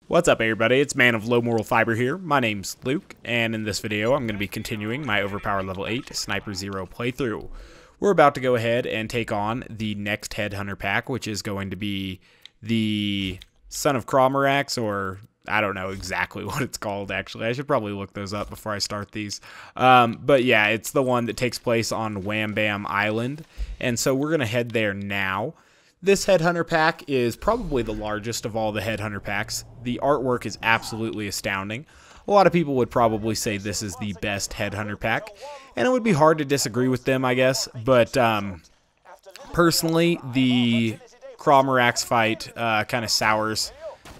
What's up, everybody? It's Man of Low Moral Fiber here. My name's Luke, and in this video I'm going to be continuing my Overpower Level 8 Sniper Zer0 playthrough. We're about to go ahead and take on the next Headhunter pack, which is going to be the Son of Craw, or I don't know exactly what it's called, actually. I should probably look those up before I start these. But yeah, it's the one that takes place on Wham Bam Island, and so we're going to head there now. This Headhunter pack is probably the largest of all the Headhunter packs. The artwork is absolutely astounding. A lot of people would probably say this is the best Headhunter pack, and it would be hard to disagree with them, I guess. But personally, the Craw fight kind of sours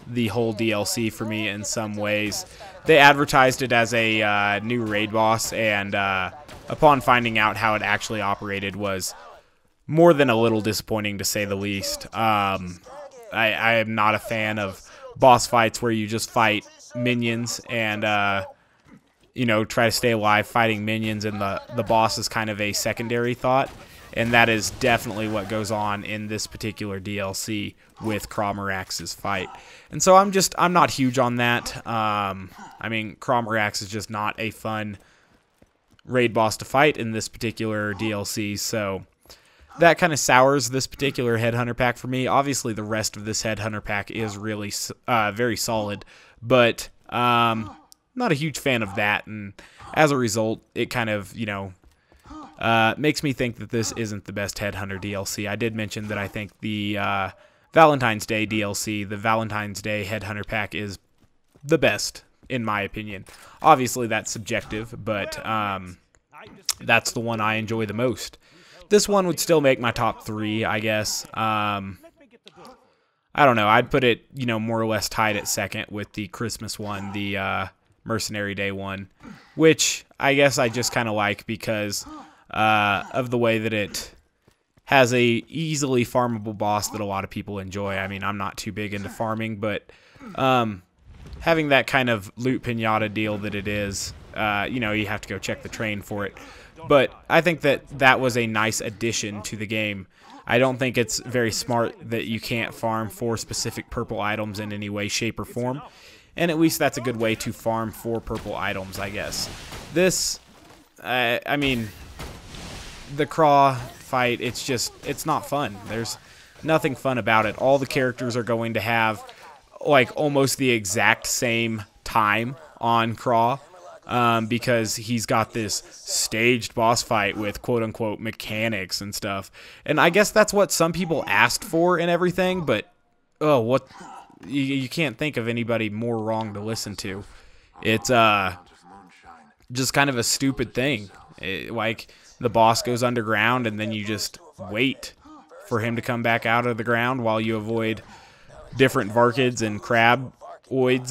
the whole DLC for me in some ways. They advertised it as a new raid boss, and upon finding out how it actually operated was more than a little disappointing, to say the least. I am not a fan of boss fights where you just fight minions and, try to stay alive fighting minions, and the boss is kind of a secondary thought. And that is definitely what goes on in this particular DLC with Craw fight. And so I'm not huge on that. I mean, Craw is just not a fun raid boss to fight in this particular DLC, so that kind of sours this particular Headhunter pack for me. Obviously, the rest of this Headhunter pack is really very solid, but not a huge fan of that, and as a result, it kind of, makes me think that this isn't the best Headhunter DLC. I did mention that I think the Valentine's Day DLC, the Valentine's Day Headhunter pack, is the best, in my opinion. Obviously, that's subjective, but that's the one I enjoy the most. This one would still make my top 3, I guess. I don't know. I'd put it, more or less tied at second with the Christmas one, the Mercenary Day one, which I guess I just kind of like because of the way that it has a easily farmable boss that a lot of people enjoy. I mean, I'm not too big into farming, but having that kind of loot pinata deal that it is, you have to go check the train for it. But I think that was a nice addition to the game. I don't think it's very smart that you can't farm for specific purple items in any way, shape, or form. And at least that's a good way to farm for purple items, I guess. This, I mean, the Craw fight, it's not fun. There's nothing fun about it. All the characters are going to have, like, almost the exact same time on Craw. Because he's got this staged boss fight with quote-unquote mechanics and stuff. And I guess that's what some people asked for and everything, but you can't think of anybody more wrong to listen to. It's just kind of a stupid thing. Like, the boss goes underground and then you just wait for him to come back out of the ground while you avoid different Varkids and Craboids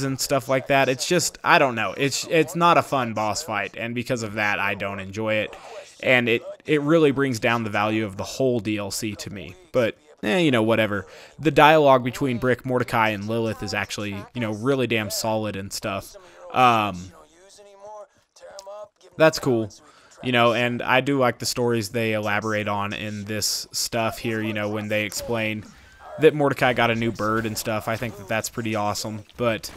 and stuff like that. It's just, I don't know. It's not a fun boss fight, and because of that, I don't enjoy it. And it really brings down the value of the whole DLC to me. But, whatever. The dialogue between Brick, Mordecai, and Lilith is actually, really damn solid and stuff. That's cool. And I do like the stories they elaborate on in this stuff here, when they explain that Mordecai got a new bird and stuff. I think that's pretty awesome. But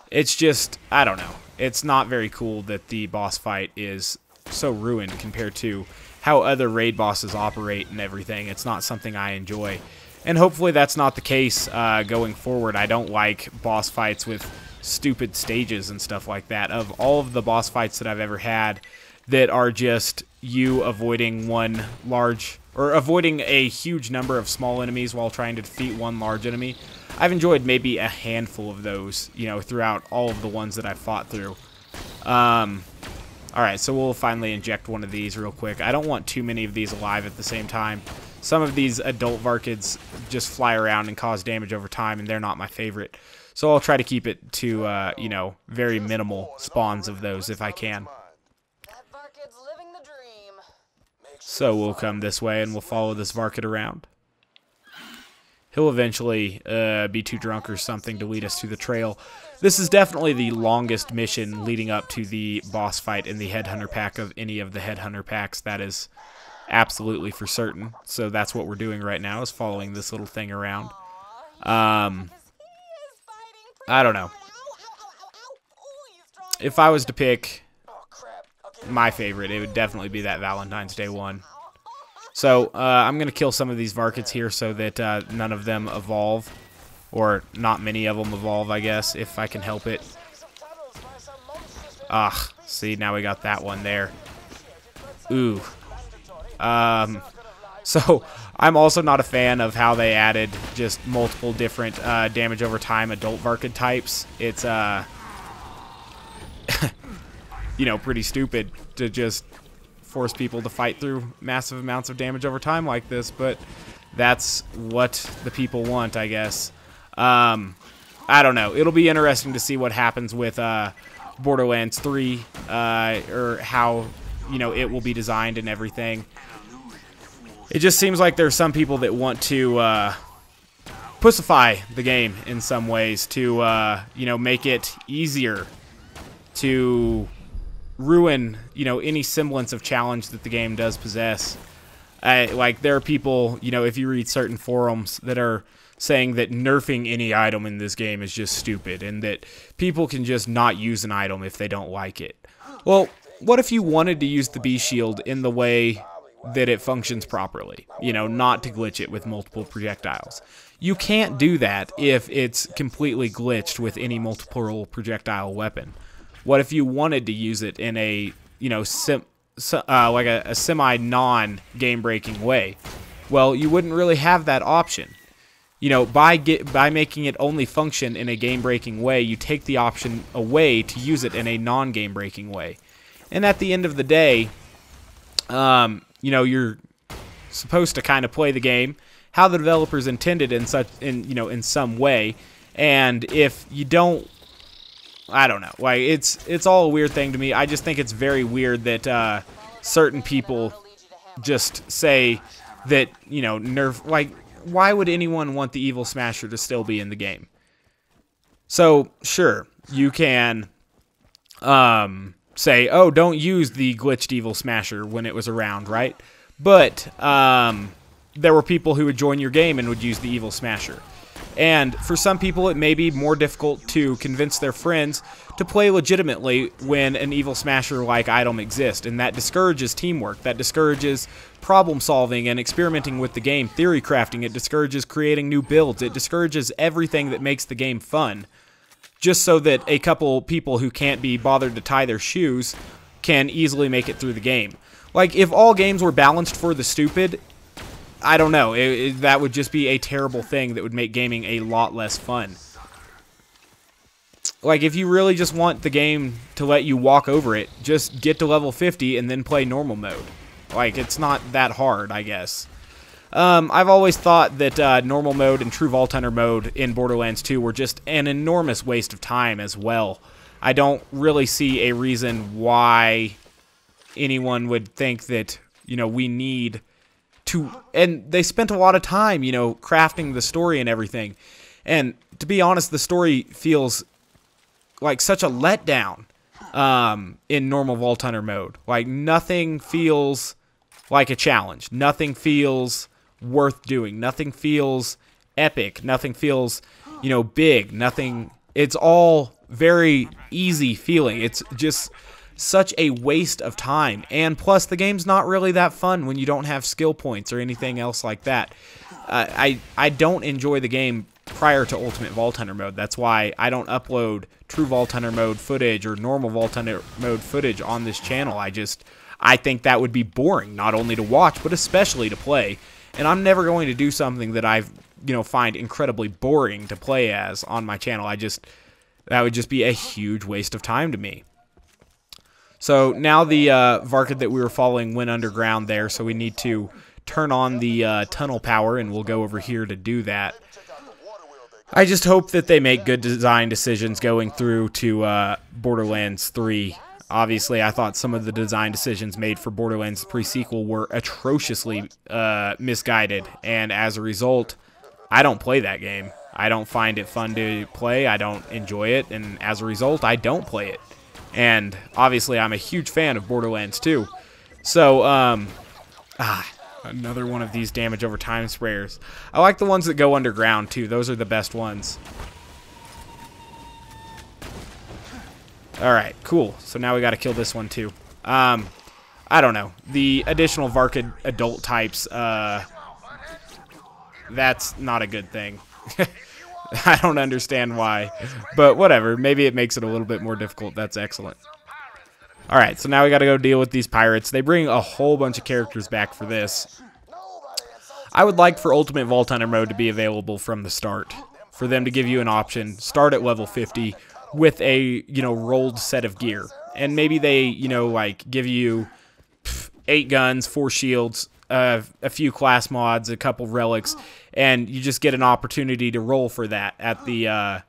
it's just, I don't know. It's not very cool that the boss fight is so ruined compared to how other raid bosses operate and everything. It's not something I enjoy. And hopefully that's not the case going forward. I don't like boss fights with stupid stages and stuff like that. Of all of the boss fights that I've ever had that are just you avoiding avoiding a huge number of small enemies while trying to defeat one large enemy, I've enjoyed maybe a handful of those, throughout all of the ones that I've fought through. Alright, so we'll finally inject one of these real quick. I don't want too many of these alive at the same time. Some of these adult Varkids just fly around and cause damage over time, and they're not my favorite. So I'll try to keep it to, very minimal spawns of those if I can. So we'll come this way and we'll follow this Varkid around. He'll eventually be too drunk or something to lead us to the trail. This is definitely the longest mission leading up to the boss fight in the Headhunter pack of any of the Headhunter packs. That is absolutely for certain. So that's what we're doing right now, is following this little thing around. I don't know. If I was to pick my favorite, it would definitely be that Valentine's Day one. So, I'm going to kill some of these Varkets here so that none of them evolve. Or not many of them evolve, I guess, if I can help it. Ah, see, now we got that one there. Ooh. So, I'm also not a fan of how they added just multiple different damage over time adult Varkid types. It's, you know, pretty stupid to just force people to fight through massive amounts of damage over time like this, but that's what the people want, I guess. I don't know. It'll be interesting to see what happens with Borderlands 3, or how, you know, it will be designed and everything. It just seems like there's some people that want to pussify the game in some ways to, you know, make it easier to ruin, you know, any semblance of challenge that the game does possess. Like, there are people, you know, if you read certain forums that are saying that nerfing any item in this game is just stupid and that people can just not use an item if they don't like it. Well, what if you wanted to use the B shield in the way that it functions properly? You know, not to glitch it with multiple projectiles. You can't do that if it's completely glitched with any multiple projectile weapon. What if you wanted to use it in a, you know, like a semi-non-game-breaking way? Well, you wouldn't really have that option. You know, by making it only function in a game-breaking way, you take the option away to use it in a non-game-breaking way. And at the end of the day, you know, you're supposed to kind of play the game how the developers intended in some way. And if you don't, I don't know. Like, it's all a weird thing to me. I just think it's very weird that certain people just say that, you know, nerf. Like, why would anyone want the Evil Smasher to still be in the game? So, sure, you can say, oh, don't use the glitched Evil Smasher when it was around, right? But there were people who would join your game and would use the Evil Smasher. And for some people, it may be more difficult to convince their friends to play legitimately when an Evil Smasher-like item exists. And that discourages teamwork. That discourages problem-solving and experimenting with the game, theory crafting. It discourages creating new builds. It discourages everything that makes the game fun. Just so that a couple people who can't be bothered to tie their shoes can easily make it through the game. Like, if all games were balanced for the stupid, I don't know. That would just be a terrible thing that would make gaming a lot less fun. Like, if you really just want the game to let you walk over it, just get to level 50 and then play normal mode. Like, it's not that hard, I guess. I've always thought that normal mode and True Vault Hunter mode in Borderlands 2 were just an enormous waste of time as well. I don't really see a reason why anyone would think that, you know, we need to, and they spent a lot of time, you know, crafting the story and everything. And to be honest, the story feels like such a letdown in normal Vault Hunter mode. Like, nothing feels like a challenge. Nothing feels worth doing. Nothing feels epic. Nothing feels, you know, big. Nothing. It's all very easy feeling. It's just such a waste of time. And plus, the game's not really that fun when you don't have skill points or anything else like that. I don't enjoy the game prior to Ultimate Vault Hunter mode. That's why I don't upload True Vault Hunter mode footage or normal Vault Hunter mode footage on this channel. I think that would be boring, not only to watch, but especially to play. And I'm never going to do something that I, you know, find incredibly boring to play as on my channel. That would just be a huge waste of time to me. So now the Varkid that we were following went underground there, so we need to turn on the tunnel power, and we'll go over here to do that. I just hope that they make good design decisions going through to Borderlands 3. Obviously, I thought some of the design decisions made for Borderlands pre-sequel were atrociously misguided, and as a result, I don't play that game. I don't find it fun to play, I don't enjoy it, and as a result, I don't play it. And obviously, I'm a huge fan of Borderlands 2. So, another one of these damage over time sprayers. I like the ones that go underground, too. Those are the best ones. Alright, cool. So now we got to kill this one too. I don't know. The additional Varkid adult types, that's not a good thing. I don't understand why, but whatever. Maybe it makes it a little bit more difficult. That's excellent. Alright, so now we got to go deal with these pirates. They bring a whole bunch of characters back for this. I would like for Ultimate Vault Hunter mode to be available from the start. For them to give you an option, start at level 50 with a, rolled set of gear. And maybe they, like give you 8 guns, 4 shields, a few class mods, a couple relics, and you just get an opportunity to roll for that at the,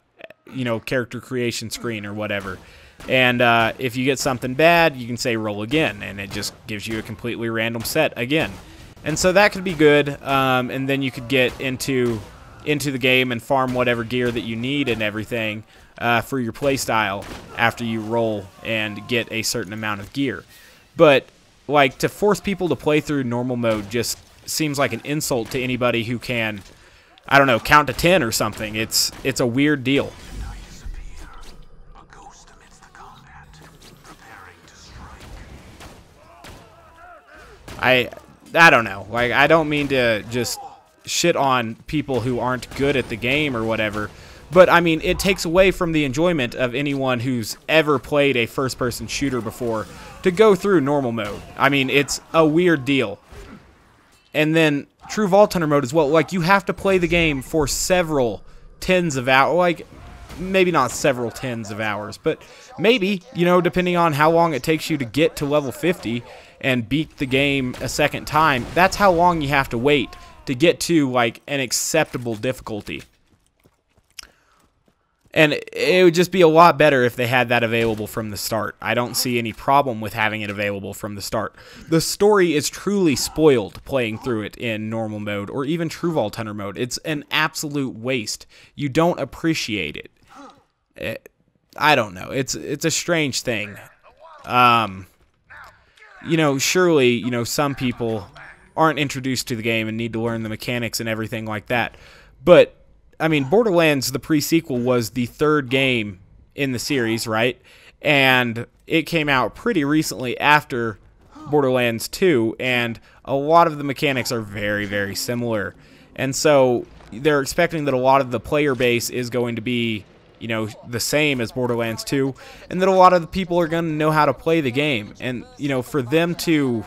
character creation screen or whatever. And if you get something bad, you can say roll again, and it just gives you a completely random set again. And so that could be good, and then you could get into the game and farm whatever gear that you need and everything for your playstyle after you roll and get a certain amount of gear. But like, to force people to play through normal mode just seems like an insult to anybody who can, I don't know, count to 10 or something. It's a weird deal. I don't know. Like, I don't mean to just shit on people who aren't good at the game or whatever, but I mean, it takes away from the enjoyment of anyone who's ever played a first-person shooter before to go through normal mode. I mean, it's a weird deal. And then True Vault Hunter mode as well. Like, you have to play the game for several tens of hours. Like, maybe not several tens of hours, but maybe, depending on how long it takes you to get to level 50 and beat the game a second time, that's how long you have to wait to get to, like, an acceptable difficulty. And it would just be a lot better if they had that available from the start. I don't see any problem with having it available from the start. The story is truly spoiled playing through it in normal mode or even True Vault Hunter mode. It's an absolute waste. You don't appreciate it. I don't know. It's a strange thing. Surely, some people aren't introduced to the game and need to learn the mechanics and everything like that. But I mean, Borderlands, the pre-sequel, was the 3rd game in the series, right? And it came out pretty recently after Borderlands 2, and a lot of the mechanics are very, very similar. And so they're expecting that a lot of the player base is going to be, the same as Borderlands 2, and that a lot of the people are going to know how to play the game. And, for them to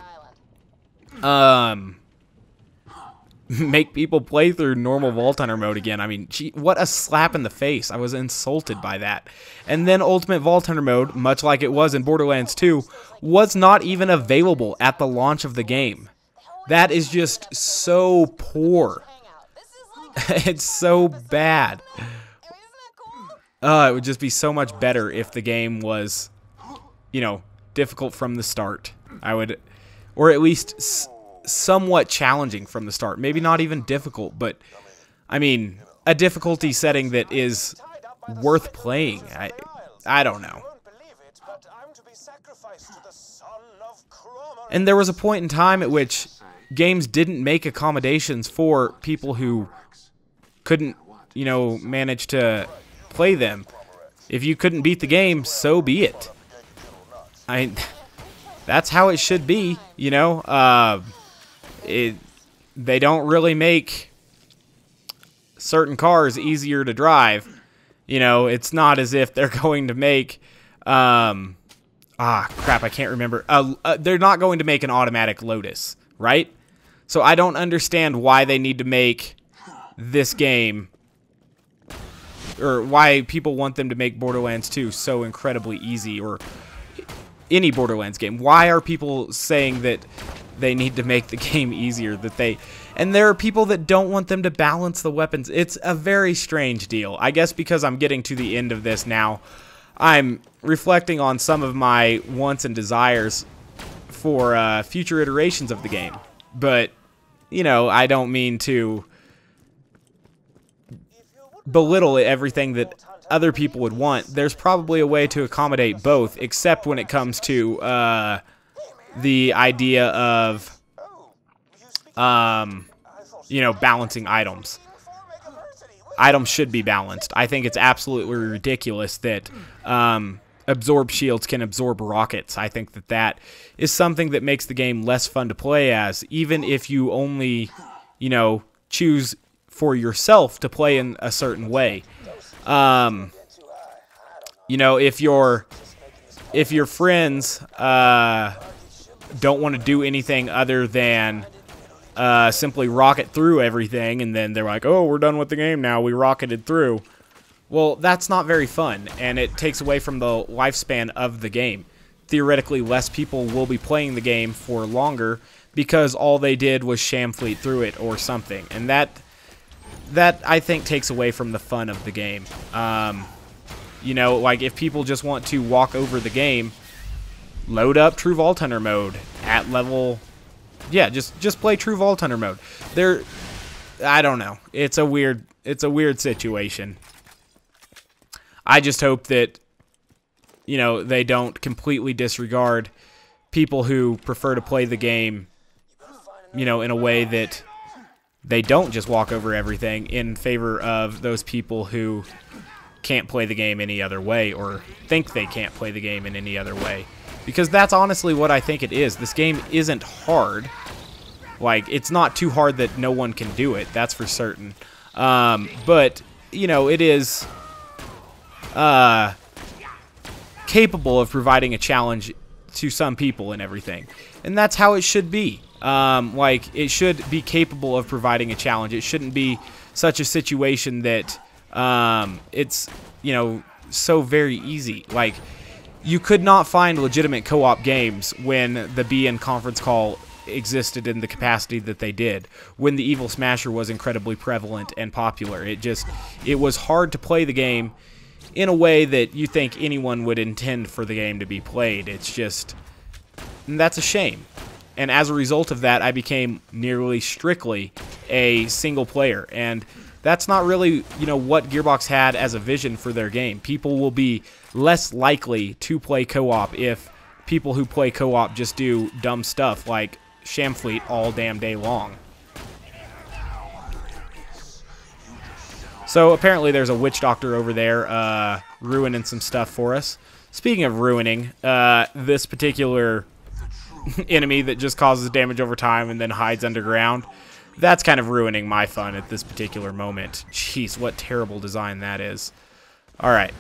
make people play through normal Vault Hunter mode again. I mean, gee, what a slap in the face. I was insulted by that. And then Ultimate Vault Hunter mode, much like it was in Borderlands 2, was not even available at the launch of the game. That is just so poor. It's so bad. It would just be so much better if the game was, difficult from the start. Or at least somewhat challenging from the start. Maybe not even difficult, but I mean, a difficulty setting that is worth playing. I don't know. And there was a point in time at which games didn't make accommodations for people who couldn't, manage to play them. If you couldn't beat the game, so be it. That's how it should be, They don't really make certain cars easier to drive. It's not as if they're going to make, crap, I can't remember. They're not going to make an automatic Lotus, right? So I don't understand why they need to make this game, or why people want them to make Borderlands 2 so incredibly easy, or any Borderlands game. Why are people saying that they need to make the game easier? And there are people that don't want them to balance the weapons. It's a very strange deal. I guess because I'm getting to the end of this now, I'm reflecting on some of my wants and desires for future iterations of the game. But, I don't mean to belittle everything that other people would want. There's probably a way to accommodate both, except when it comes to the idea of balancing items. Items should be balanced. I think it's absolutely ridiculous that absorb shields can absorb rockets. I think that that is something that makes the game less fun to play as, even if you only, you know, choose for yourself to play in a certain way. You know, if your friends don't want to do anything other than simply rocket through everything, and then they're like, oh, we're done with the game now, we rocketed through. Well, that's not very fun, and it takes away from the lifespan of the game. Theoretically, less people will be playing the game for longer because all they did was sham fleet through it or something, and that I think takes away from the fun of the game. You know, like if people just want to walk over the game, load up True Vault Hunter mode at level. Yeah, just play True Vault Hunter mode. I don't know. It's a weird situation. I just hope that, you know, they don't completely disregard people who prefer to play the game, you know, in a way that they don't just walk over everything in favor of those people who can't play the game any other way or think they can't play the game in any other way. Because that's honestly what I think it is. This game isn't hard. Like, it's not too hard that no one can do it, that's for certain. But, you know, it is capable of providing a challenge to some people and everything. And that's how it should be. Like, it should be capable of providing a challenge. It shouldn't be such a situation that it's, you know, so very easy. Like, you could not find legitimate co-op games when the BN conference call existed in the capacity that they did, when the Evil Smasher was incredibly prevalent and popular. It was hard to play the game in a way that you think anyone would intend for the game to be played. It's just, and that's a shame. And as a result of that, I became nearly strictly a single player, and that's not really, you know, what Gearbox had as a vision for their game. People will be less likely to play co-op if people who play co-op just do dumb stuff like sham fleet all damn day long. So apparently there's a witch doctor over there ruining some stuff for us. Speaking of ruining, this particular enemy that just causes damage over time and then hides underground, that's kind of ruining my fun at this particular moment. Jeez, what terrible design that is. Alright,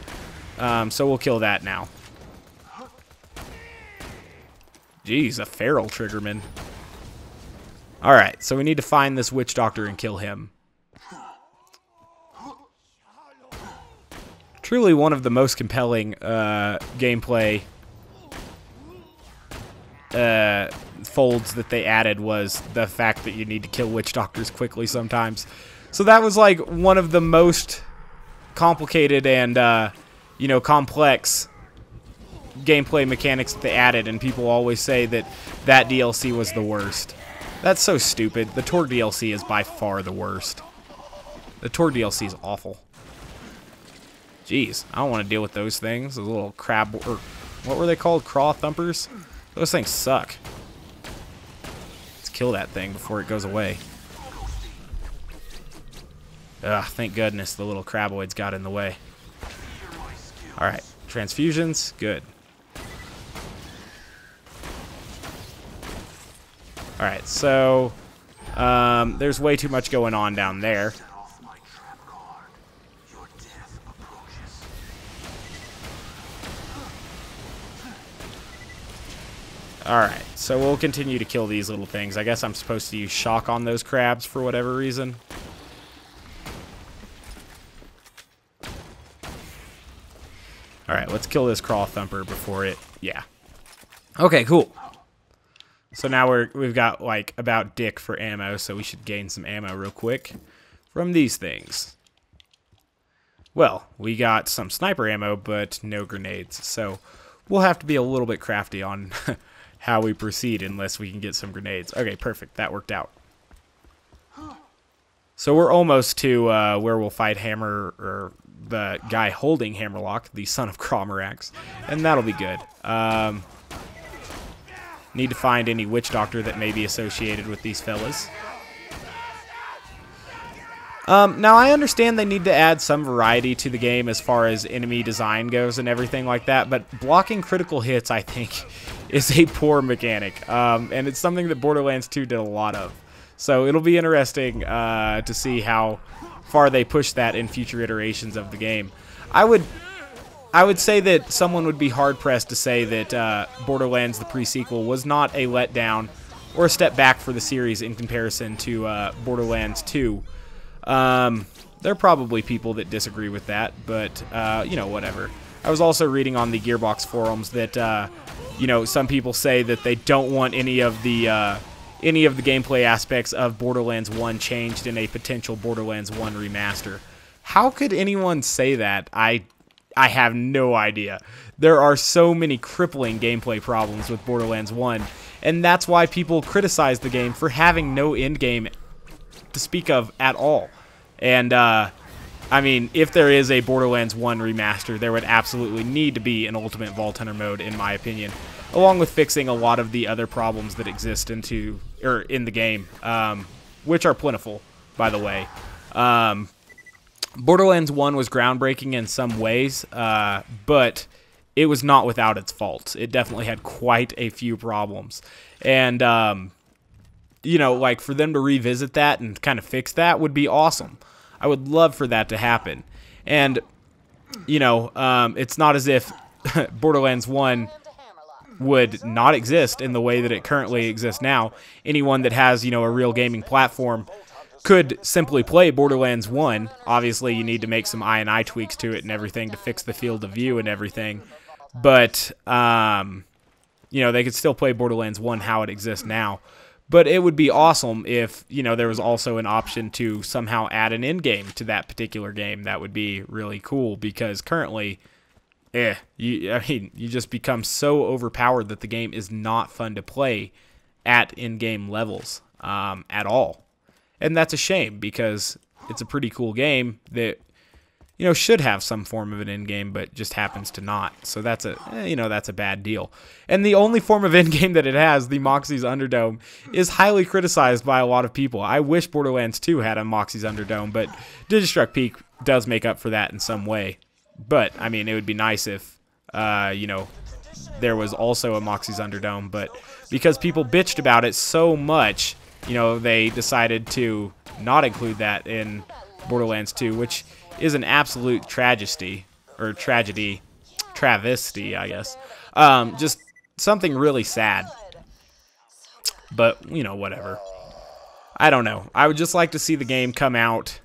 so we'll kill that now. Jeez, a feral triggerman. Alright, so we need to find this witch doctor and kill him. Truly one of the most compelling gameplay folds that they added was the fact that you need to kill witch doctors quickly sometimes. So that was like one of the most complicated and you know, complex gameplay mechanics that they added, and people always say that that DLC was the worst. That's so stupid. The Torg DLC is by far the worst. The Torg DLC is awful. Jeez, I don't want to deal with those things. Those little crab, or what were they called? Craw thumpers? Those things suck. Let's kill that thing before it goes away. Ugh, thank goodness the little craboids got in the way. Alright, transfusions, good. Alright, so there's way too much going on down there. Alright, so we'll continue to kill these little things. I guess I'm supposed to use shock on those crabs for whatever reason. Alright, let's kill this craw thumper before it... Yeah. Okay, cool. So now we've got, like, about dick for ammo, so we should gain some ammo real quick from these things. Well, we got some sniper ammo, but no grenades, so we'll have to be a little bit crafty on how we proceed unless we can get some grenades. Okay, perfect. That worked out. So we're almost to where we'll fight Hammer, or the guy holding Hammerlock, the Son of Craw, and that'll be good. Need to find any witch doctor that may be associated with these fellas. Now, I understand they need to add some variety to the game as far as enemy design goes and everything like that, but blocking critical hits, I think, is a poor mechanic, and it's something that Borderlands 2 did a lot of. So it'll be interesting to see how far they push that in future iterations of the game. I would say that someone would be hard-pressed to say that Borderlands, the pre-sequel, was not a letdown or a step back for the series in comparison to Borderlands 2. There are probably people that disagree with that, but, you know, whatever. I was also reading on the Gearbox forums that, you know, some people say that they don't want any of the gameplay aspects of Borderlands 1 changed in a potential Borderlands 1 remaster. How could anyone say that? I have no idea. There are so many crippling gameplay problems with Borderlands 1, and that's why people criticize the game for having no endgame to speak of at all. And, I mean, if there is a Borderlands 1 remaster, there would absolutely need to be an Ultimate Vault Hunter mode, in my opinion, along with fixing a lot of the other problems that exist in the game, which are plentiful, by the way. Borderlands 1 was groundbreaking in some ways, but it was not without its faults. It definitely had quite a few problems. And, you know, like, for them to revisit that and kind of fix that would be awesome. I would love for that to happen. And, you know, it's not as if Borderlands 1 would not exist in the way that it currently exists now. Anyone that has, you know, a real gaming platform could simply play Borderlands 1. Obviously, you need to make some I&I tweaks to it and everything to fix the field of view and everything. But, you know, they could still play Borderlands 1 how it exists now. But it would be awesome if, you know, there was also an option to somehow add an endgame to that particular game. That would be really cool, because currently, I mean, you just become so overpowered that the game is not fun to play at in-game levels at all. And that's a shame, because it's a pretty cool game that, you know, should have some form of an in-game, but just happens to not. So that's you know, that's a bad deal. And the only form of in-game that it has, the Moxxi's Underdome, is highly criticized by a lot of people. I wish Borderlands 2 had a Moxxi's Underdome, but Digistruct Peak does make up for that in some way. But, I mean, it would be nice if, you know, there was also a Moxxi's Underdome, but because people bitched about it so much, you know, they decided to not include that in Borderlands 2, which is an absolute travesty, I guess. Just something really sad. But, you know, whatever. I don't know. I would just like to see the game come out,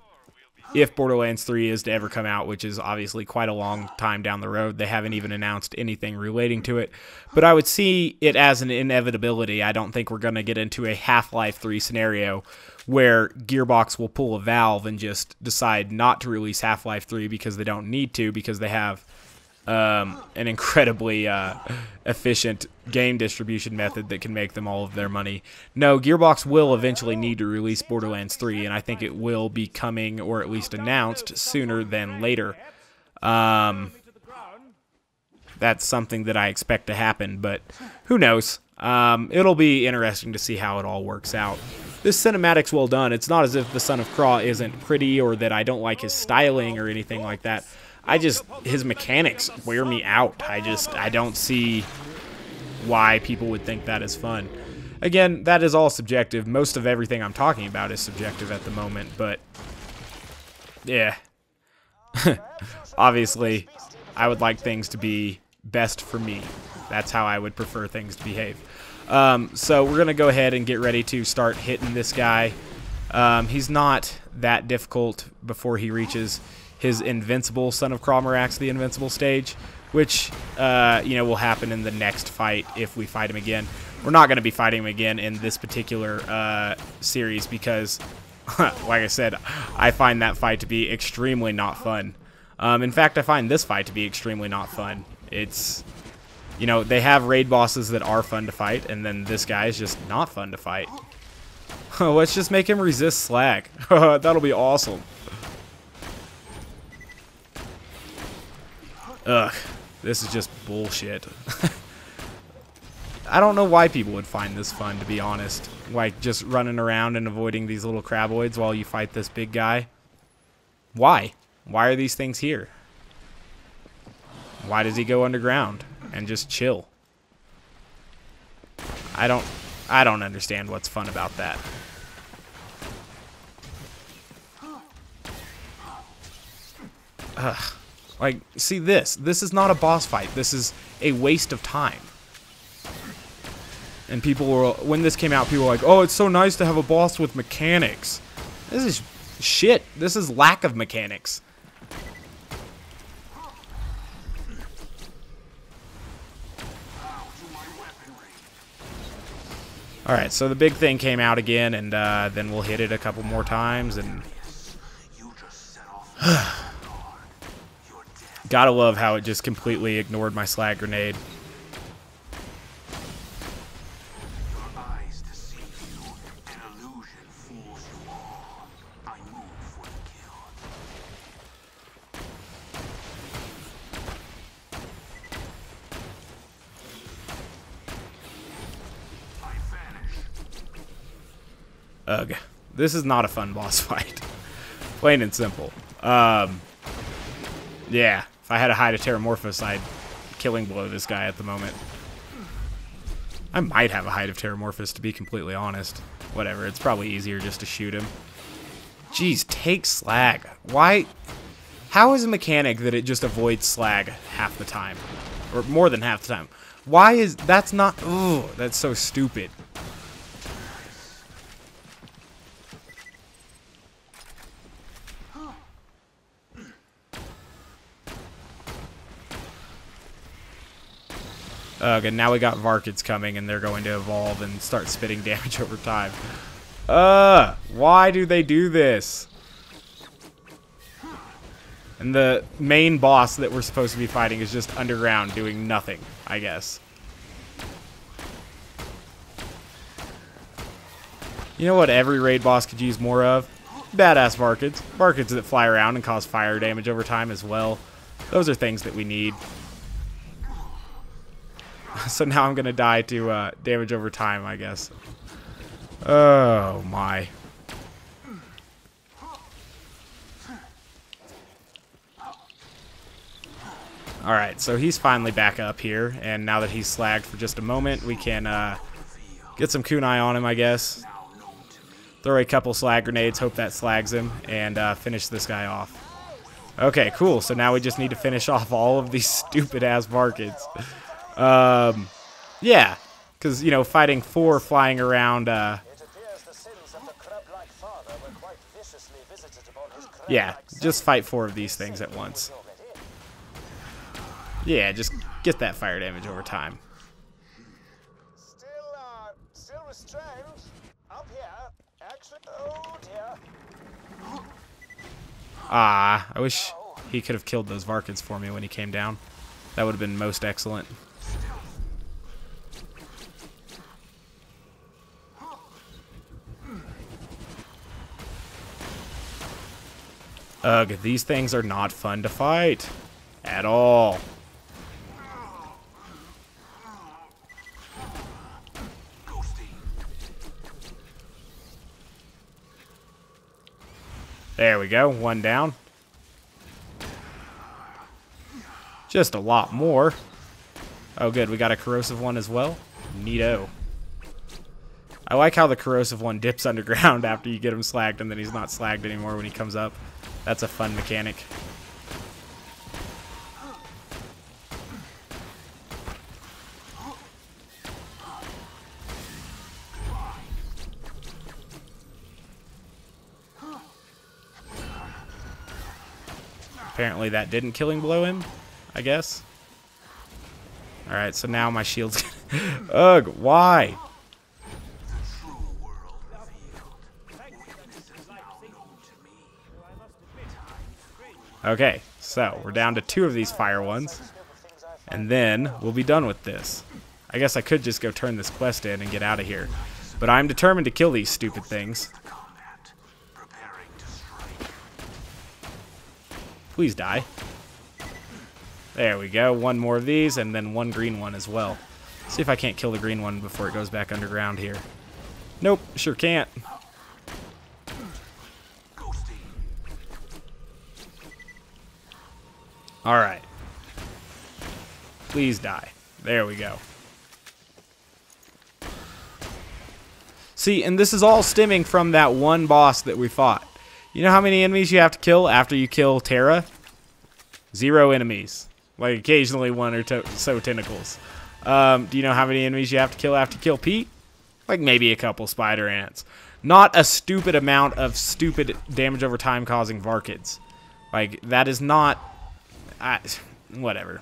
if Borderlands 3 is to ever come out, which is obviously quite a long time down the road. They haven't even announced anything relating to it. But I would see it as an inevitability. I don't think we're going to get into a Half-Life 3 scenario where Gearbox will pull a Valve and just decide not to release Half-Life 3 because they don't need to, because they have an incredibly efficient game distribution method that can make them all of their money. No, Gearbox will eventually need to release Borderlands 3, and I think it will be coming, or at least announced, sooner than later. That's something that I expect to happen, but who knows? It'll be interesting to see how it all works out. This cinematic's well done. It's not as if the Son of Craw isn't pretty, or that I don't like his styling or anything like that. His mechanics wear me out. I don't see why people would think that is fun. Again, that is all subjective. Most of everything I'm talking about is subjective at the moment, but yeah. Obviously, I would like things to be best for me. That's how I would prefer things to behave. So we're going to go ahead and get ready to start hitting this guy. He's not that difficult before he reaches his invincible Son of Craw the invincible stage, which, you know, will happen in the next fight if we fight him again. We're not going to be fighting him again in this particular series because, like I said, I find that fight to be extremely not fun. In fact, I find this fight to be extremely not fun. It's, you know, they have raid bosses that are fun to fight, and then this guy is just not fun to fight. Let's just make him resist slag. That'll be awesome. Ugh, this is just bullshit. I don't know why people would find this fun, to be honest. Like, just running around and avoiding these little craboids while you fight this big guy. Why? Why are these things here? Why does he go underground and just chill? I don't understand what's fun about that. Ugh. Like, see this. This is not a boss fight. This is a waste of time. And people were, when this came out, people were like, oh, it's so nice to have a boss with mechanics. This is shit. This is lack of mechanics. Alright, so the big thing came out again, and then we'll hit it a couple more times, and... Gotta love how it just completely ignored my slag grenade. Ugh. This is not a fun boss fight. Plain and simple. Yeah. If I had a hide of Terramorphous, I'd killing blow this guy at the moment. I might have a hide of Terramorphous, to be completely honest. Whatever, it's probably easier just to shoot him. Jeez, take slag. Why? How is a mechanic that it just avoids slag half the time? Or more than half the time? Why is... That's not... Ooh, that's so stupid. And now we got Varkids coming, and they're going to evolve and start spitting damage over time. Why do they do this? And the main boss that we're supposed to be fighting is just underground doing nothing, I guess. You know what every raid boss could use more of? Badass Varkids. Varkids that fly around and cause fire damage over time as well. Those are things that we need. So now I'm going to die to damage over time, I guess. Oh, my. Alright, so he's finally back up here. And now that he's slagged for just a moment, we can get some kunai on him, I guess. Throw a couple slag grenades, hope that slags him, and finish this guy off. Okay, cool. So now we just need to finish off all of these stupid-ass Varkids. Yeah, because, you know, fighting 4 flying around, yeah, just fight 4 of these things at once. Yeah, just get that fire damage over time. Still restrained. Up here. Actually, oh dear. Ah, I wish he could have killed those Varkids for me when he came down. That would have been most excellent. Ugh, these things are not fun to fight. At all. There we go, 1 down. Just a lot more. Oh good, we got a corrosive one as well. Neato. I like how the corrosive one dips underground after you get him slagged, and then he's not slagged anymore when he comes up. That's a fun mechanic. Apparently that didn't killing blow him, I guess. Alright, so now my shield's... Ugh, why? Okay, so we're down to 2 of these fire ones. And then we'll be done with this. I guess I could just go turn this quest in and get out of here. But I'm determined to kill these stupid things. Please die. There we go. 1 more of these, and then 1 green one as well. See if I can't kill the green one before it goes back underground here. Nope, sure can't. Alright. Please die. There we go. See, and this is all stemming from that one boss that we fought. You know how many enemies you have to kill after you kill Terra? 0 enemies. Like, occasionally 1 or so tentacles. Do you know how many enemies you have to kill after you kill Pete? Like, maybe a couple spider ants. Not a stupid amount of stupid damage over time causing Varkids. Like, that is not... whatever.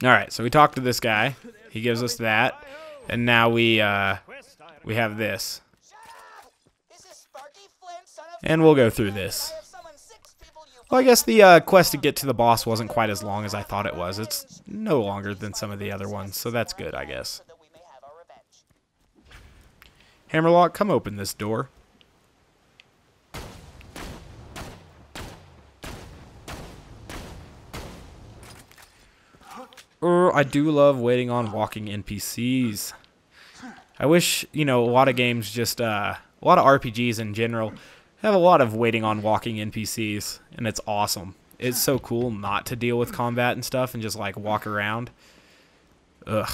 Alright, so we talked to this guy. He gives us that. And now we have this. And we'll go through this. Well, I guess the quest to get to the boss wasn't quite as long as I thought it was. It's no longer than some of the other ones, so that's good, I guess. Hammerlock, come open this door. I do love waiting on walking NPCs. I wish, you know, a lot of games just, a lot of RPGs in general have a lot of waiting on walking NPCs, and it's awesome. It's so cool not to deal with combat and stuff and just, like, walk around. Ugh.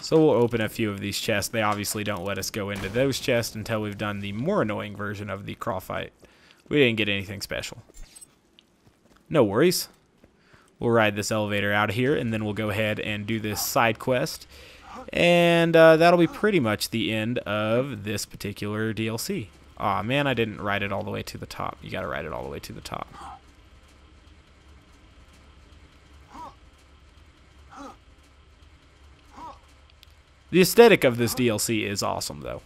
So we'll open a few of these chests. They obviously don't let us go into those chests until we've done the more annoying version of the Craw fight. We didn't get anything special. No worries. We'll ride this elevator out of here, and then we'll go ahead and do this side quest. And that'll be pretty much the end of this particular DLC. Aw, man, I didn't ride it all the way to the top. You gotta ride it all the way to the top. The aesthetic of this DLC is awesome, though.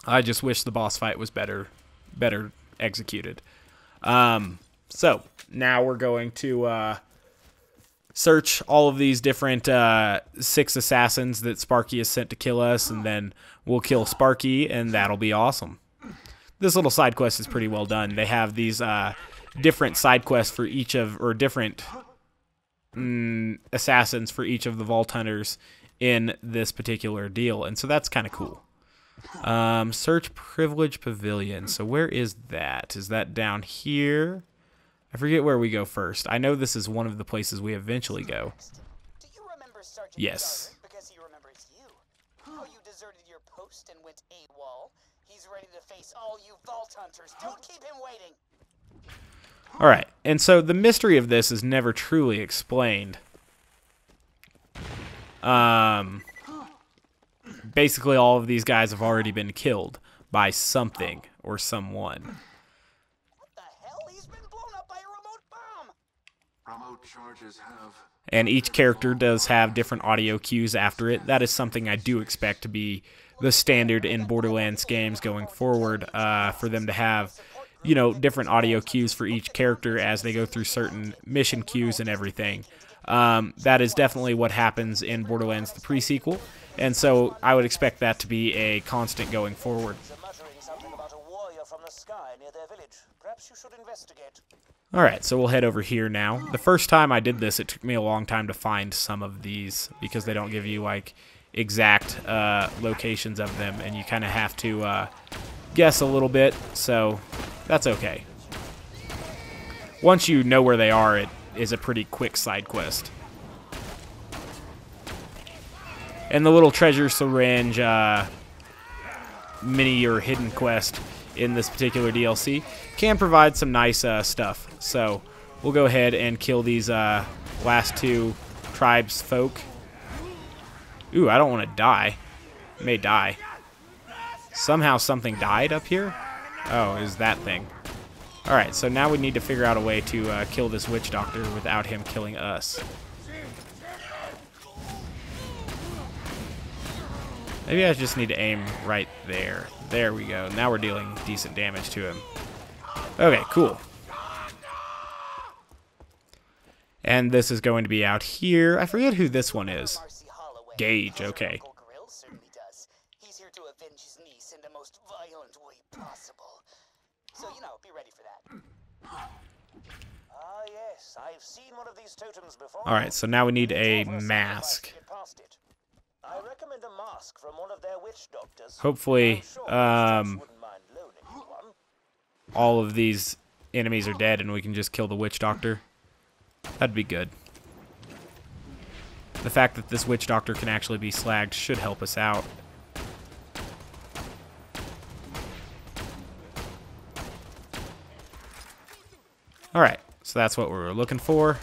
I just wish the boss fight was better executed. So, now we're going to search all of these different 6 assassins that Sparky has sent to kill us, and then we'll kill Sparky, and that'll be awesome. This little side quest is pretty well done. They have these different side quests for each of, or different assassins for each of the Vault Hunters in this particular deal, and so that's kind of cool. Search Privilege Pavilion. So where is that? Is that down here? I forget where we go first. I know this is one of the places we eventually go. Do you remember Sergeant Yes. because he remembers you? How you deserted your post and went AWOL. He's ready to face all you Vault Hunters. Don't keep him waiting. Alright, and so the mystery of this is never truly explained. Basically all of these guys have already been killed by something or someone. And each character does have different audio cues after it. That is something I do expect to be the standard in Borderlands games going forward, for them to have, you know, different audio cues for each character as they go through certain mission queues and everything. That is definitely what happens in Borderlands the pre-sequel, and so I would expect that to be a constant going forward. Alright, so we'll head over here now. The first time I did this, it took me a long time to find some of these, because they don't give you, like, exact locations of them, and you kind of have to guess a little bit, so that's okay. Once you know where they are, it is a pretty quick side quest. And the little treasure syringe mini or hidden quest in this particular DLC can provide some nice stuff. So we'll go ahead and kill these last 2 tribes folk. Ooh, I don't want to die. I may die. Somehow something died up here? Oh, is that thing. Alright, so now we need to figure out a way to kill this witch doctor without him killing us. Maybe I just need to aim right there. There we go. Now we're dealing decent damage to him. Okay, cool. And this is going to be out here. I forget who this one is. Gage, okay. He's here to avenge his niece in the most violent way possible. So, you know, be ready for that. Ah, yes, I've seen one of these totems before. Alright, so now we need a mask. I recommend a mask from one of their witch doctors. Hopefully, all of these enemies are dead and we can just kill the witch doctor. That'd be good. The fact that this witch doctor can actually be slagged should help us out. Alright, so that's what we were looking for.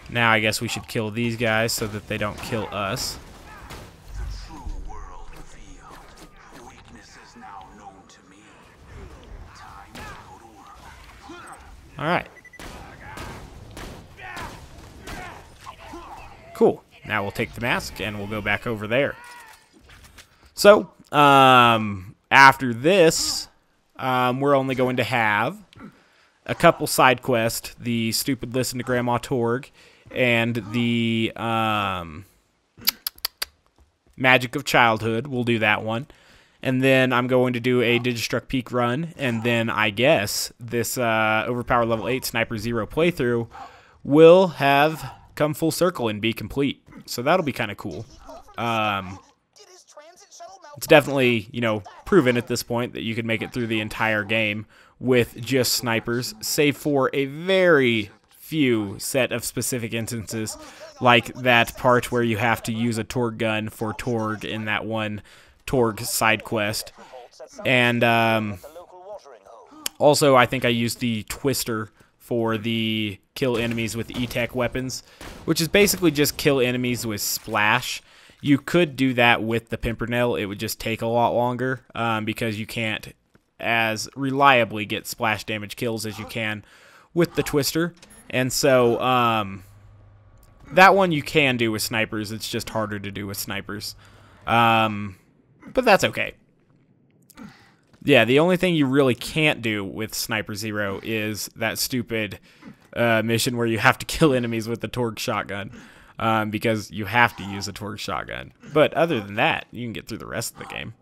Now I guess we should kill these guys so that they don't kill us. Alright. Cool. Now we'll take the mask and we'll go back over there. So, after this, we're only going to have a couple side quests, the stupid listen to Grandma Torg and the Magic of Childhood. We'll do that one. And then I'm going to do a Digistruct Peak run, and then I guess this Overpower Level 8 Sniper Zer0 playthrough will have come full circle and be complete. So that'll be kind of cool. It's definitely, you know, proven at this point that you can make it through the entire game with just snipers, save for a very few set of specific instances, like that part where you have to use a Torg gun for Torg in that one Torg side quest. And also, I think I used the Twister for the kill enemies with E-Tech weapons, which is basically just kill enemies with splash. You could do that with the Pimpernel. It would just take a lot longer because you can't as reliably get splash damage kills as you can with the Twister. And so that one you can do with snipers. It's just harder to do with snipers. But that's okay. Yeah, the only thing you really can't do with Sniper Zer0 is that stupid mission where you have to kill enemies with the Torg shotgun. Because you have to use a Torg shotgun. But other than that, you can get through the rest of the game.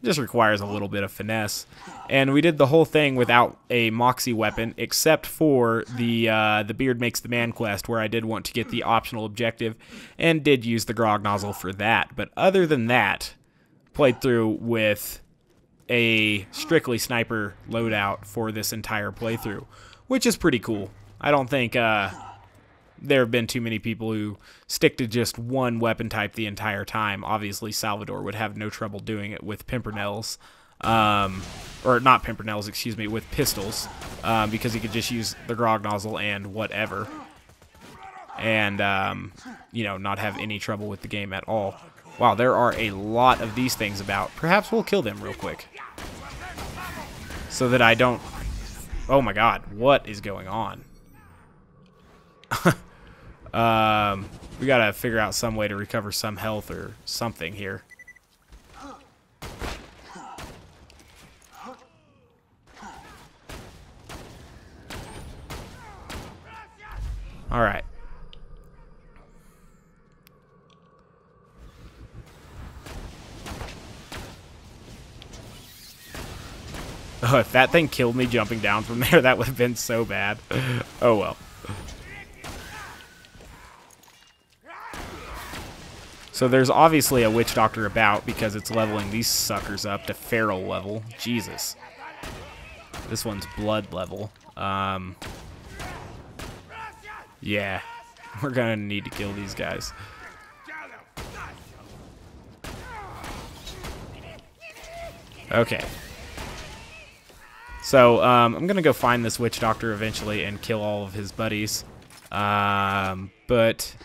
It just requires a little bit of finesse. And we did the whole thing without a Moxie weapon, except for the Beard Makes the Man quest, where I did want to get the optional objective, and did use the Grog Nozzle for that. But other than that, played through with a strictly sniper loadout for this entire playthrough, which is pretty cool. I don't think there have been too many people who stick to just one weapon type the entire time. Obviously, Salvador would have no trouble doing it with Pimpernels, or not Pimpernels, excuse me, with pistols, because he could just use the Grog Nozzle and whatever, and, you know, not have any trouble with the game at all. Wow, there are a lot of these things about. Perhaps we'll kill them real quick, so that I don't... Oh my god, what is going on? We gotta figure out some way to recover some health or something here. Alright. Oh, if that thing killed me jumping down from there, that would have been so bad. Oh well. So there's obviously a witch doctor about because it's leveling these suckers up to feral level. Jesus. This one's blood level. Yeah. We're gonna need to kill these guys. Okay. So, I'm gonna go find this witch doctor eventually and kill all of his buddies. But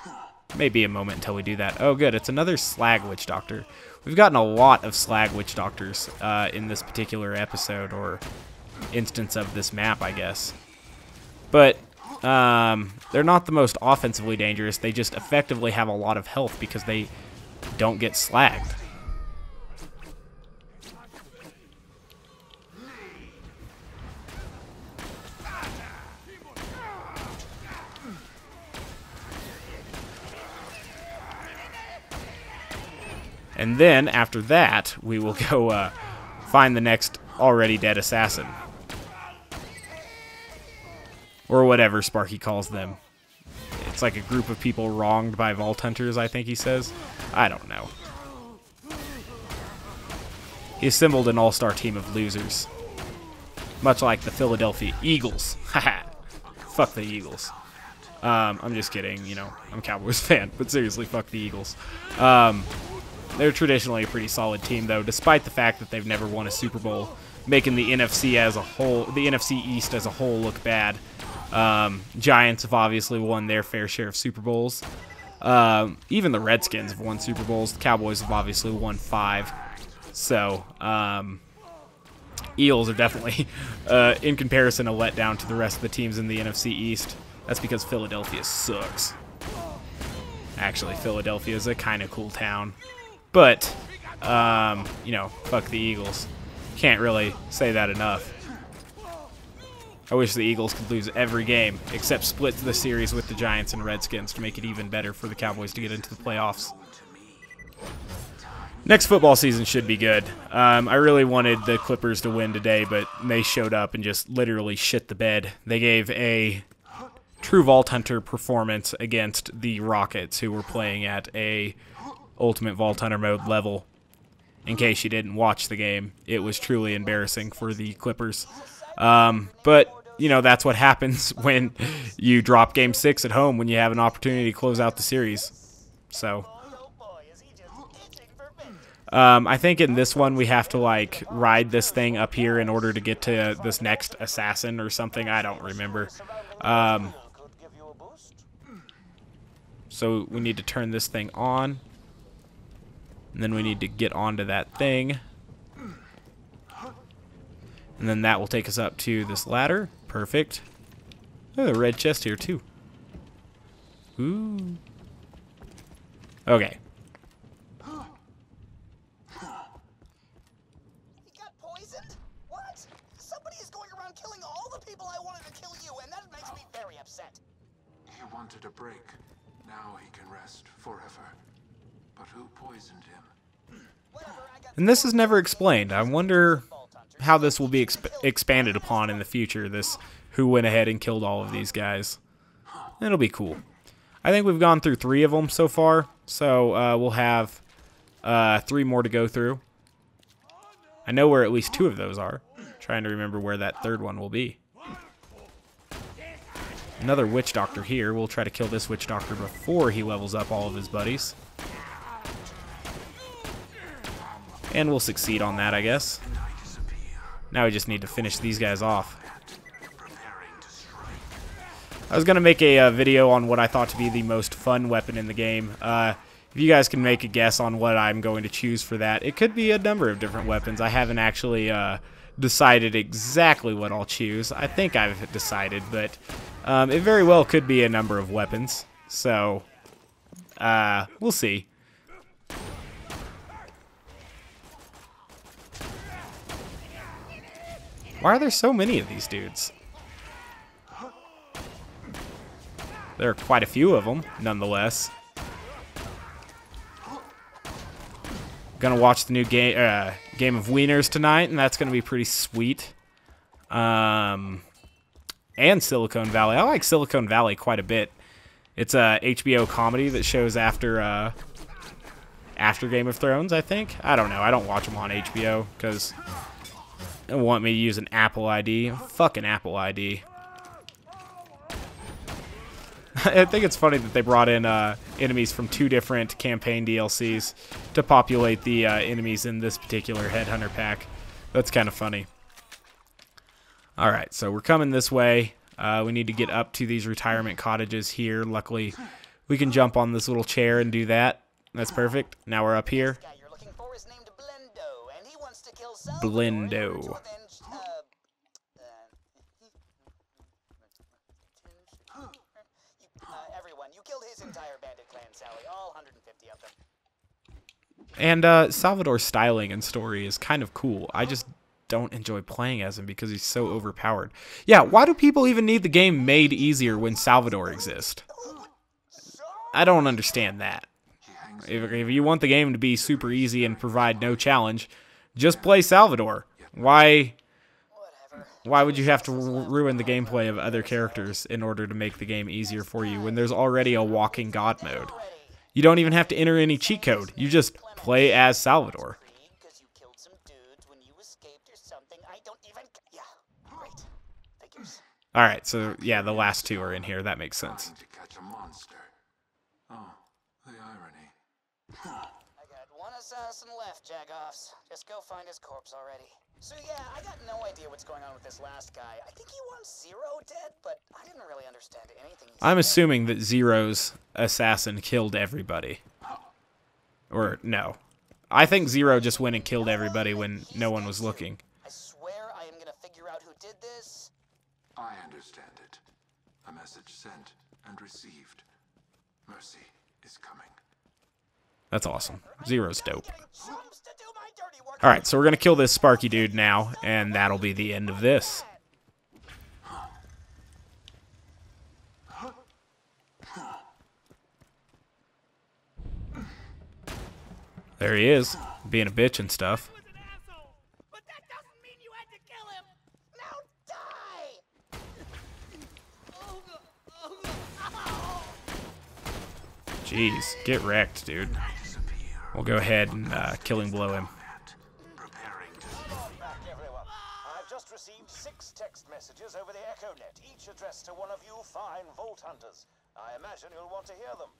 maybe a moment until we do that. Oh, good. It's another slag witch doctor. We've gotten a lot of slag witch doctors in this particular episode or instance of this map, I guess. But they're not the most offensively dangerous. They just effectively have a lot of health because they don't get slagged. And then, after that, we will go find the next already dead assassin. Or whatever Sparky calls them. It's like a group of people wronged by Vault Hunters, I think he says. I don't know. He assembled an all-star team of losers. much like the Philadelphia Eagles. Haha. Fuck the Eagles. I'm just kidding, you know, I'm a Cowboys fan, but seriously, fuck the Eagles. They're traditionally a pretty solid team, though, despite the fact that they've never won a Super Bowl, making the NFC as a whole, the NFC East as a whole, look bad. Giants have obviously won their fair share of Super Bowls. Even the Redskins have won Super Bowls. The Cowboys have obviously won 5. So, Eagles are definitely, in comparison, a letdown to the rest of the teams in the NFC East. That's because Philadelphia sucks. Actually, Philadelphia is a kind of cool town. But, you know, fuck the Eagles. Can't really say that enough. I wish the Eagles could lose every game, except split the series with the Giants and Redskins to make it even better for the Cowboys to get into the playoffs. Next football season should be good. I really wanted the Clippers to win today, but they showed up and just literally shit the bed. They gave a true Vault Hunter performance against the Rockets, who were playing at a Ultimate Vault Hunter mode level. In case you didn't watch the game, it was truly embarrassing for the Clippers. But, you know, that's what happens when you drop Game 6 at home when you have an opportunity to close out the series. So, I think in this one we have to, like, ride this thing up here in order to get to this next assassin or something. I don't remember. So we need to turn this thing on. And then we need to get onto that thing. And then that will take us up to this ladder. Perfect. Oh, a red chest here, too. Ooh. Okay. He got poisoned? What? Somebody is going around killing all the people I wanted to kill you, and that makes me very upset. He wanted a break. Now he can rest forever. But who poisoned him? And this is never explained. I wonder how this will be expanded upon in the future, this who went ahead and killed all of these guys. It'll be cool. I think we've gone through 3 of them so far, so we'll have 3 more to go through. I know where at least 2 of those are. Trying to remember where that 3rd one will be. Another witch doctor here. We'll try to kill this witch doctor before he levels up all of his buddies. And we'll succeed on that, I guess. Now we just need to finish these guys off. I was going to make a video on what I thought to be the most fun weapon in the game. If you guys can make a guess on what I'm going to choose for that, it could be a number of different weapons. I haven't actually decided exactly what I'll choose. I think I've decided, but it very well could be a number of weapons. So, we'll see. Why are there so many of these dudes? There are quite a few of them, nonetheless. Gonna watch the new game of Wieners tonight, and that's gonna be pretty sweet. And Silicon Valley. I like Silicon Valley quite a bit. It's a HBO comedy that shows after Game of Thrones, I think. I don't know. I don't watch them on HBO because they want me to use an Apple ID. Fucking Apple ID. I think it's funny that they brought in enemies from 2 different campaign DLCs to populate the enemies in this particular Headhunter pack. That's kind of funny. Alright, so we're coming this way. We need to get up to these retirement cottages here. Luckily, we can jump on this little chair and do that. That's perfect. Now we're up here. Blendo. Everyone, you killed his entire bandit clan, Sally, all 150 of them. And Salvador's styling and story is kind of cool. I just don't enjoy playing as him because he's so overpowered. Yeah, why do people even need the game made easier when Salvador exists? I don't understand that. If you want the game to be super easy and provide no challenge, just play Salvador. Why would you have to ruin the gameplay of other characters in order to make the game easier for you when there's already a walking god mode? You don't even have to enter any cheat code. You just play as Salvador. monsters. Alright, so yeah, the last two are in here. That makes sense. Trying to catch a monster. Oh, the irony. I got one assassin left, Jagoffs. Just go find his corpse already. So yeah, I got no idea what's going on with this last guy. I think he wants Zero dead, but I didn't really understand anything he said. I'm assuming that Zero's assassin killed everybody. Or, no. I think Zero just went and killed everybody when no one was looking. I swear I am gonna figure out who did this. I understand it. A message sent and received. Mercy is coming. That's awesome. Zero's dope. Getting chumps to do my dirty work. Alright, so we're gonna kill this Sparky dude now, and that'll be the end of this. There he is, being a bitch and stuff. He was an asshole, but that doesn't mean you had to kill him. Now die! Jeez, get wrecked, dude. Disappear. We'll go ahead and killing blow him. Preparing to Back, everyone. I've just received 6 text messages over the EchoNet, each addressed to one of you fine Vault Hunters. I imagine you'll want to hear them.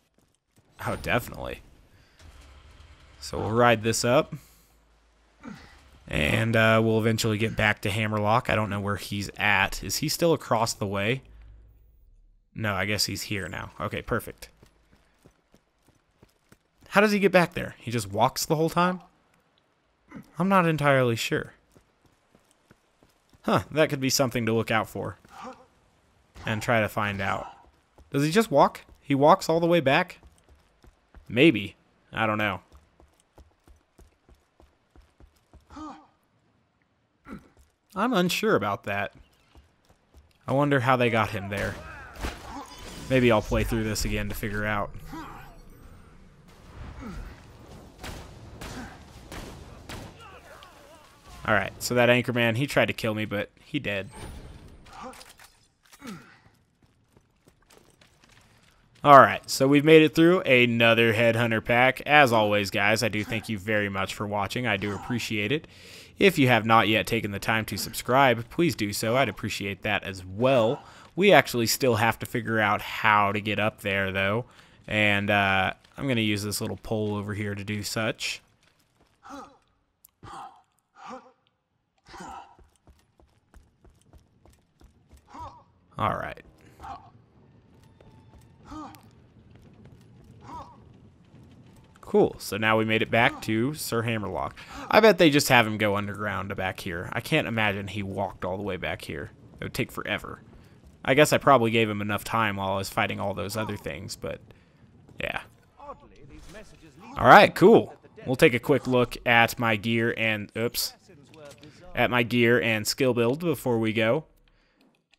Oh, definitely. So we'll ride this up. And we'll eventually get back to Hammerlock. I don't know where he's at. Is he still across the way? No, I guess he's here now. Okay, perfect. How does he get back there? He just walks the whole time? I'm not entirely sure. Huh, that could be something to look out for. And try to find out. Does he just walk? He walks all the way back? Maybe. I don't know. I'm unsure about that. I wonder how they got him there. Maybe I'll play through this again to figure out. Alright, so that Anchorman, he tried to kill me, but he did. Alright, so we've made it through another Headhunter pack. As always, guys, I do thank you very much for watching. I do appreciate it. If you have not yet taken the time to subscribe, please do so. I'd appreciate that as well. We actually still have to figure out how to get up there, though. And I'm going to use this little pole over here to do such. Alright. Cool, so now we made it back to Sir Hammerlock. I bet they just have him go underground to back here. I can't imagine he walked all the way back here. It would take forever. I guess I probably gave him enough time while I was fighting all those other things, but yeah. Alright, cool. We'll take a quick look at my gear and, at my gear and skill build before we go.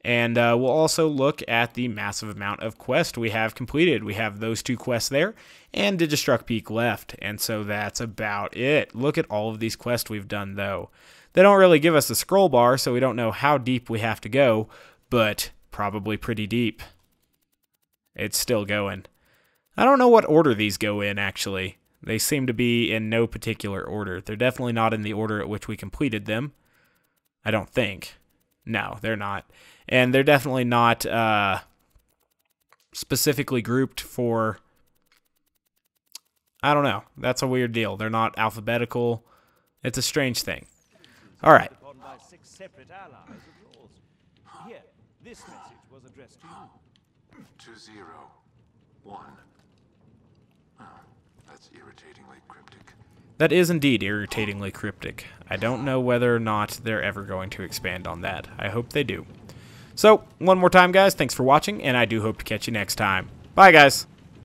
And we'll also look at the massive amount of quests we have completed. We have those 2 quests there, and Digistruck Peak left. And so that's about it. Look at all of these quests we've done, though. They don't really give us a scroll bar, so we don't know how deep we have to go, but probably pretty deep. It's still going. I don't know what order these go in, actually. They seem to be in no particular order. They're definitely not in the order at which we completed them. I don't think. No, they're not. And they're definitely not specifically grouped for... I don't know. That's a weird deal. They're not alphabetical. It's a strange thing. All right. Here, this message was addressed to you. 201. Oh, that's irritatingly cryptic. That is indeed irritatingly cryptic. I don't know whether or not they're ever going to expand on that. I hope they do. So, one more time, guys, thanks for watching, and I do hope to catch you next time. Bye, guys!